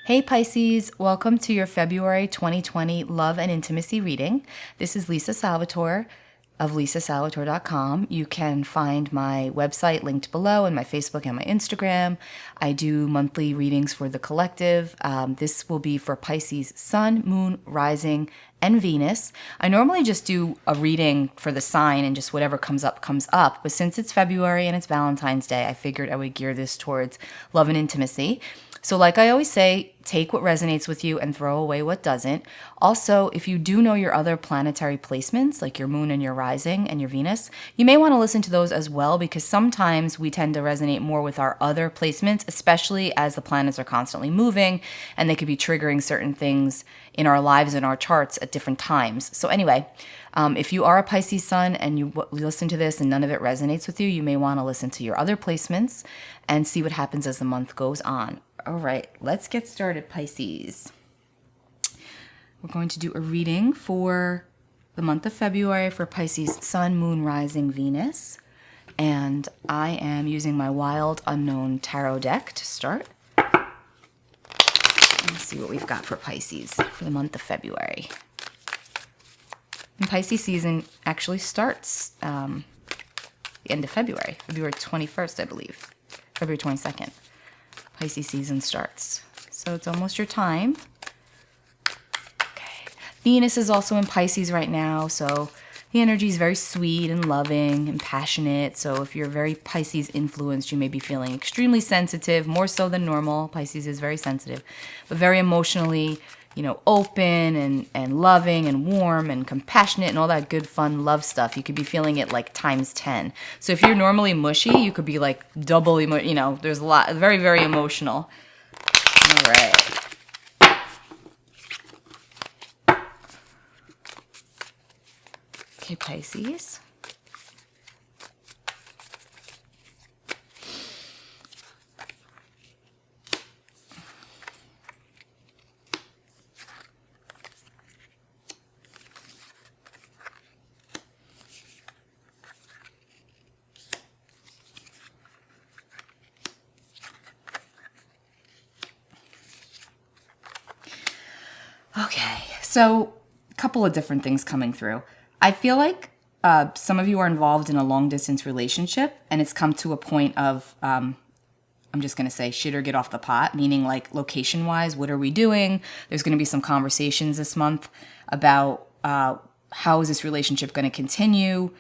Hey Pisces, welcome to your February 2020 Love and Intimacy reading. This is Lisa Salvatore of lisasalvatore.com. You can find my website linked below and my Facebook and my Instagram. I do monthly readings for the collective. This will be for Pisces Sun, Moon, Rising, and Venus. I normally just do a reading for the sign and just whatever comes up, comes up. But since it's February and it's Valentine's Day, I figured I would gear this towards love and intimacy. So like I always say, take what resonates with you and throw away what doesn't. Also, if you do know your other planetary placements, like your moon and your rising and your Venus, you may want to listen to those as well, because sometimes we tend to resonate more with our other placements, especially as the planets are constantly moving and they could be triggering certain things in our lives and our charts at different times. So anyway, if you are a Pisces sun and you listen to this and none of it resonates with you, you may want to listen to your other placements and see what happens as the month goes on. All right, let's get started, Pisces. We're going to do a reading for the month of February for Pisces Sun, Moon, Rising, Venus. And I am using my Wild Unknown Tarot deck to start. Let's see what we've got for Pisces for the month of February. And Pisces season actually starts the end of February, February 21st, I believe, February 22nd. Pisces season starts. So it's almost your time. Okay. Venus is also in Pisces right now, so the energy is very sweet and loving and passionate. So if you're very Pisces influenced, you may be feeling extremely sensitive, more so than normal. Pisces is very sensitive, but very emotionally, open and loving and warm and compassionate and all that good, fun, love stuff. You could be feeling it like times 10. So if you're normally mushy, you could be like double, there's a lot, very, very emotional. All right. Okay, Pisces. Okay, so a couple of different things coming through. I feel like some of you are involved in a long distance relationship and it's come to a point of, I'm just going to say shit or get off the pot, meaning like location wise, what are we doing? There's going to be some conversations this month about how is this relationship going to continue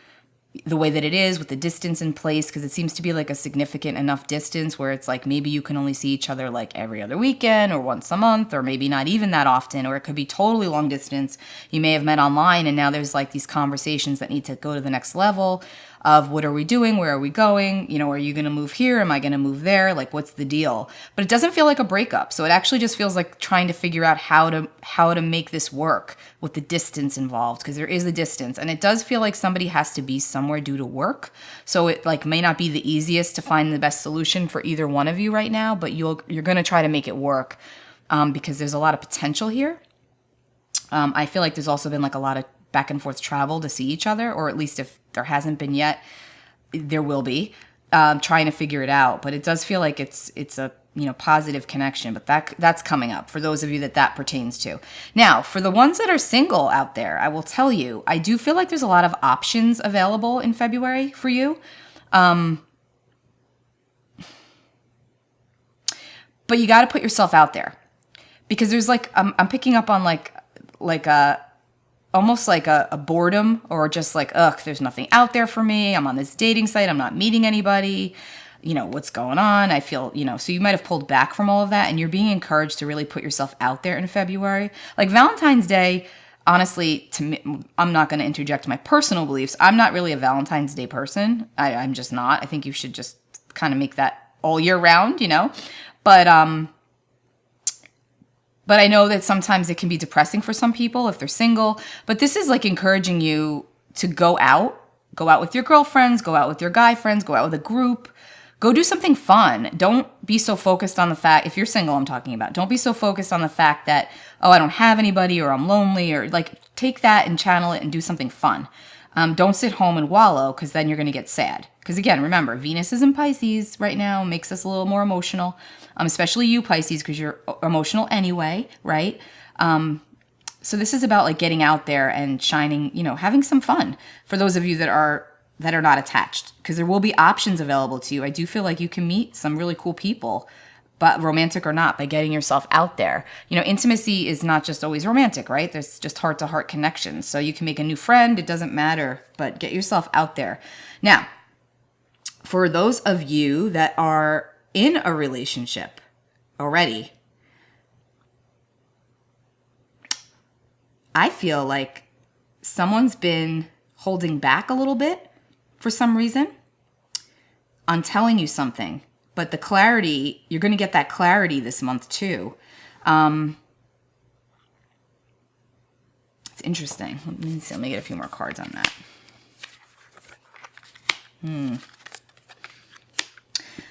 the way that it is with the distance in place, because it seems to be like a significant enough distance where it's like maybe you can only see each other like every other weekend or once a month, or maybe not even that often, or it could be totally long distance. You may have met online and now there's like these conversations that need to go to the next level of what are we doing? Where are we going? Are you going to move here? Am I going to move there? Like, what's the deal? But it doesn't feel like a breakup. So it actually just feels like trying to figure out how to make this work with the distance involved, because there is a distance. And it does feel like somebody has to be somewhere due to work. So it like may not be the easiest to find the best solution for either one of you right now, but you're going to try to make it work because there's a lot of potential here. I feel like there's also been like a lot of back and forth travel to see each other, or at least if there hasn't been yet, there will be, trying to figure it out. But it does feel like it's a positive connection, but that's coming up for those of you that pertains to. Now, for the ones that are single out there, I will tell you, I do feel like there's a lot of options available in February for you. But you got to put yourself out there, because there's like, I'm picking up on like almost like a boredom, or just like, there's nothing out there for me. I'm on this dating site. I'm not meeting anybody. What's going on? I feel, so you might have pulled back from all of that, and you're being encouraged to really put yourself out there in February. Like Valentine's Day, honestly, to me, I'm not going to interject my personal beliefs. I'm not really a Valentine's Day person. I'm just not. I think you should just kind of make that all year round, But I know that sometimes it can be depressing for some people if they're single. But this is like encouraging you to go out with your girlfriends, go out with your guy friends, go out with a group, go do something fun. Don't be so focused on the fact, if you're single, I'm talking about, don't be so focused on the fact that, I don't have anybody, or I'm lonely, or like take that and channel it and do something fun. Don't sit home and wallow, because then you're going to get sad. Because again, remember, Venus is in Pisces right now, makes us a little more emotional, especially you Pisces, because you're emotional anyway, right? So this is about like getting out there and shining, having some fun for those of you that are not attached, because there will be options available to you. I do feel like you can meet some really cool people, but romantic or not, by getting yourself out there. Intimacy is not just always romantic, right? There's just heart-to-heart connections. So you can make a new friend. It doesn't matter, but get yourself out there. Now, for those of you that are in a relationship already, I feel like someone's been holding back a little bit for some reason on telling you something. But the clarity, you're going to get that clarity this month too. It's interesting. Let me get a few more cards on that. I'm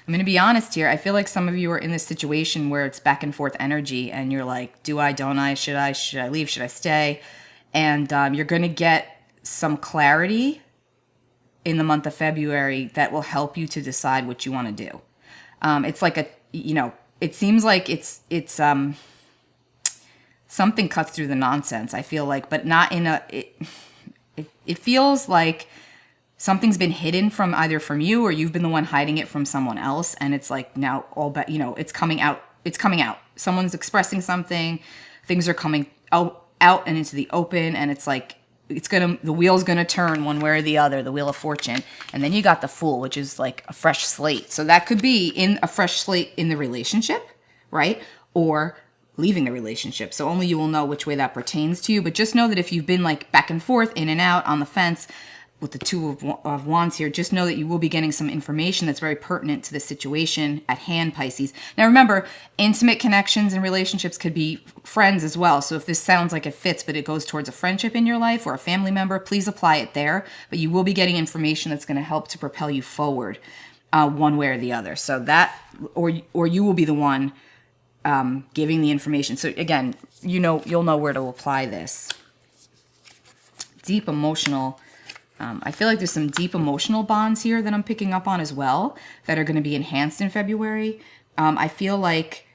going to be honest here. I feel like some of you are in this situation where it's back and forth energy, and you're like, do I, don't I, should I leave, should I stay? And you're going to get some clarity in the month of February that will help you to decide what you want to do. It's like it seems like it's something cuts through the nonsense, I feel like, but not in it feels like something's been hidden from either from you, or you've been the one hiding it from someone else. And it's like now it's coming out. It's coming out. Someone's expressing something. Things are coming out and into the open. And it's like, the wheel's gonna turn one way or the other, the wheel of fortune. And then you got the Fool, which is like a fresh slate. So that could be in a fresh slate in the relationship, right? Or leaving the relationship. So only you will know which way that pertains to you. But just know that if you've been like back and forth, in and out, on the fence with the Two of Wands here, just know that you will be getting some information that's very pertinent to the situation at hand, Pisces. Now remember, intimate connections and relationships could be friends as well. So if this sounds like it fits, but it goes towards a friendship in your life or a family member, please apply it there. But you will be getting information that's going to help to propel you forward one way or the other. So that, or you will be the one giving the information. So again, you'll know where to apply this. Deep emotional. I feel like there's some deep emotional bonds here that I'm picking up on as well that are going to be enhanced in February. I feel like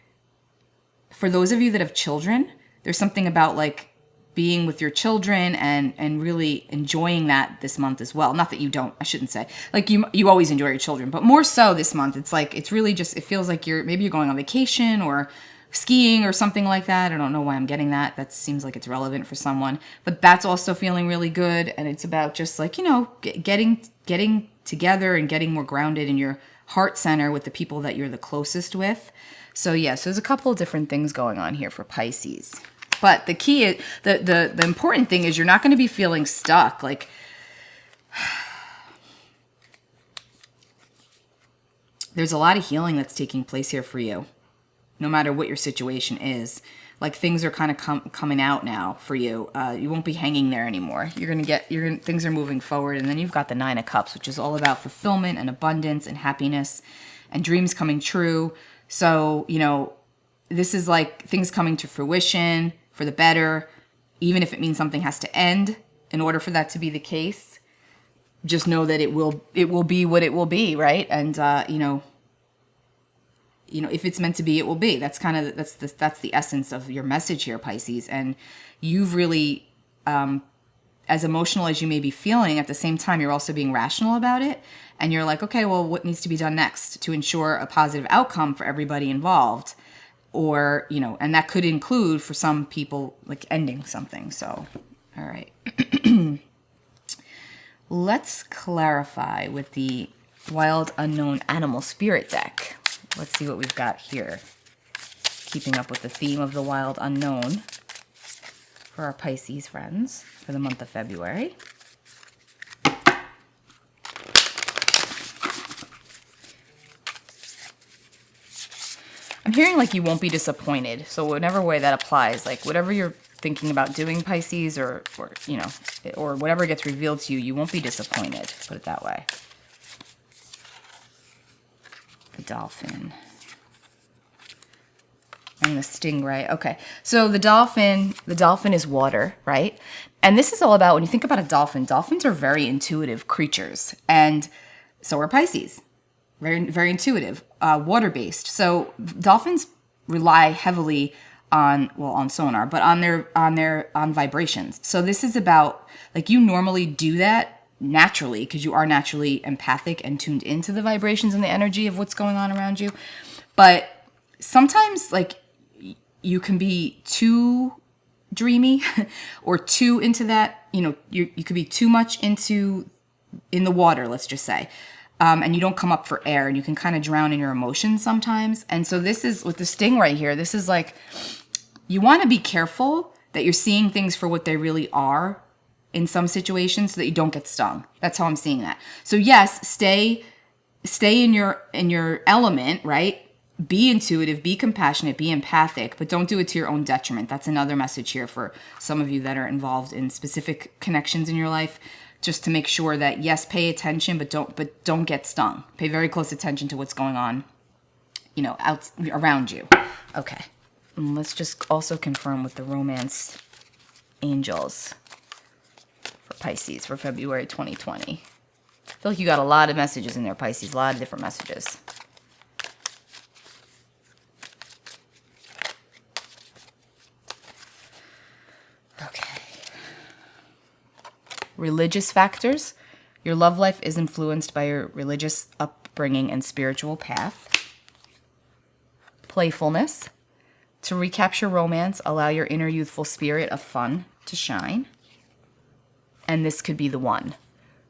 for those of you that have children, there's something about like being with your children and really enjoying that this month as well. Not that you don't, I shouldn't say. Like you always enjoy your children, but more so this month. It's like, it's really just, it feels like maybe you're going on vacation or skiing or something like that. I don't know why I'm getting that. That seems like it's relevant for someone, but that's also feeling really good. And it's about just like, getting together and getting more grounded in your heart center with the people that you're the closest with. So yes, there's a couple of different things going on here for Pisces. But the key is, the important thing is you're not going to be feeling stuck. Like, there's a lot of healing that's taking place here for you, no matter what your situation is. Like things are kind of coming out now for you. You won't be hanging there anymore. Things are moving forward. And then you've got the Nine of Cups, which is all about fulfillment and abundance and happiness and dreams coming true. So, this is like things coming to fruition for the better, even if it means something has to end in order for that to be the case. Just know that it will be what it will be, right? And if it's meant to be, it will be. That's that's the essence of your message here, Pisces. And you've really, as emotional as you may be feeling, at the same time, you're also being rational about it. And you're like, okay, well, what needs to be done next to ensure a positive outcome for everybody involved? Or, and that could include for some people like ending something. So, all right. Let's clarify with the Wild Unknown Animal Spirit deck. Let's see what we've got here. Keeping up with the theme of the wild unknown for our Pisces friends for the month of February. I'm hearing like you won't be disappointed. So whatever way that applies, like whatever you're thinking about doing, Pisces, or whatever gets revealed to you, you won't be disappointed. Put it that way. The dolphin. And the stingray. Okay. So the dolphin is water, right? And this is all about, when you think about a dolphin, dolphins are very intuitive creatures. And so are Pisces. Very, very intuitive, water-based. So dolphins rely heavily on sonar, but on vibrations. So this is about, like, you normally do that naturally because you are naturally empathic and tuned into the vibrations and the energy of what's going on around you. But sometimes, like, you can be too dreamy or too into that. You could be too much in the water, let's just say. And you don't come up for air, and you can kind of drown in your emotions sometimes. And so this is, with the sting right here, this is like, you want to be careful that you're seeing things for what they really are in some situations so that you don't get stung. That's how I'm seeing that. So yes, stay in your element, right? Be intuitive, be compassionate, be empathic, but don't do it to your own detriment. That's another message here for some of you that are involved in specific connections in your life. Just to make sure that, yes, pay attention, but don't get stung. Pay very close attention to what's going on, out around you. Okay. And let's just also confirm with the romance angels for Pisces for February 2020. I feel like you got a lot of messages in there, Pisces. A lot of different messages. Okay. Religious factors. Your love life is influenced by your religious upbringing and spiritual path. Playfulness. To recapture romance, allow your inner youthful spirit of fun to shine. And this could be the one.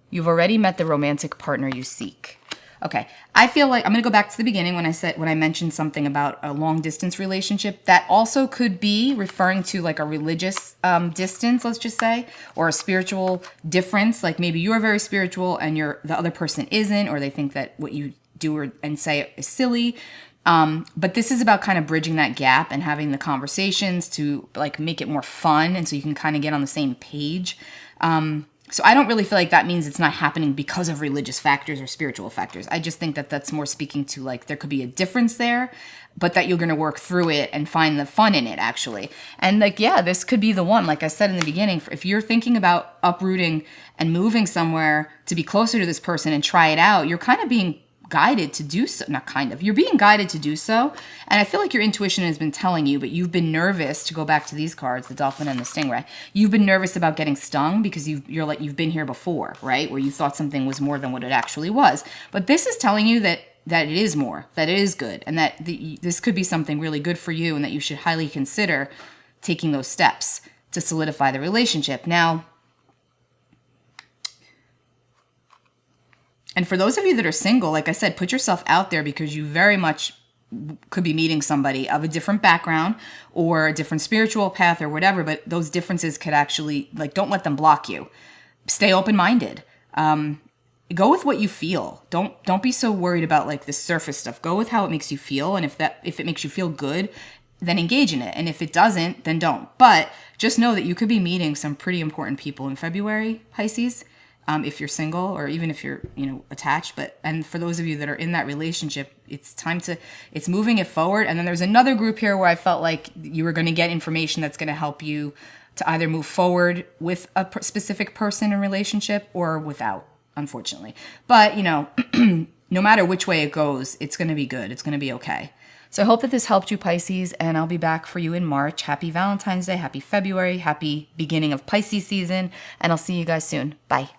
You've already met the romantic partner you seek. Okay, I feel like I'm going to go back to the beginning when I mentioned something about a long distance relationship. That also could be referring to like a religious distance, let's just say, or a spiritual difference. Like maybe you are very spiritual and the other person isn't, or they think that what you do and say is silly. But this is about kind of bridging that gap and having the conversations to like make it more fun, and so you can kind of get on the same page. So I don't really feel like that means it's not happening because of religious factors or spiritual factors. I just think that that's more speaking to like there could be a difference there, but that you're going to work through it and find the fun in it, actually. And like, yeah, this could be the one. Like I said in the beginning, if you're thinking about uprooting and moving somewhere to be closer to this person and try it out, you're kind of being guided to do so. You're being guided to do so. And I feel like your intuition has been telling you, but you've been nervous, to go back to these cards, the dolphin and the stingray. You've been nervous about getting stung because you've been here before, right? Where you thought something was more than what it actually was. But this is telling you that it is more, that it is good, and that this could be something really good for you, and that you should highly consider taking those steps to solidify the relationship. Now, and for those of you that are single, like I said, put yourself out there, because you very much could be meeting somebody of a different background or a different spiritual path or whatever, but those differences could actually, like, don't let them block you. Stay open-minded. Go with what you feel. Don't be so worried about like the surface stuff. Go with how it makes you feel, and if it makes you feel good, then engage in it. And if it doesn't, then don't. But just know that you could be meeting some pretty important people in February, Pisces. If you're single, or even if you're, attached. And for those of you that are in that relationship, it's moving it forward. And then there's another group here where I felt like you were going to get information that's going to help you to either move forward with a specific person in relationship or without, unfortunately. But, no matter which way it goes, it's going to be good. It's going to be okay. So I hope that this helped you, Pisces, and I'll be back for you in March. Happy Valentine's Day, happy February, happy beginning of Pisces season, and I'll see you guys soon. Bye.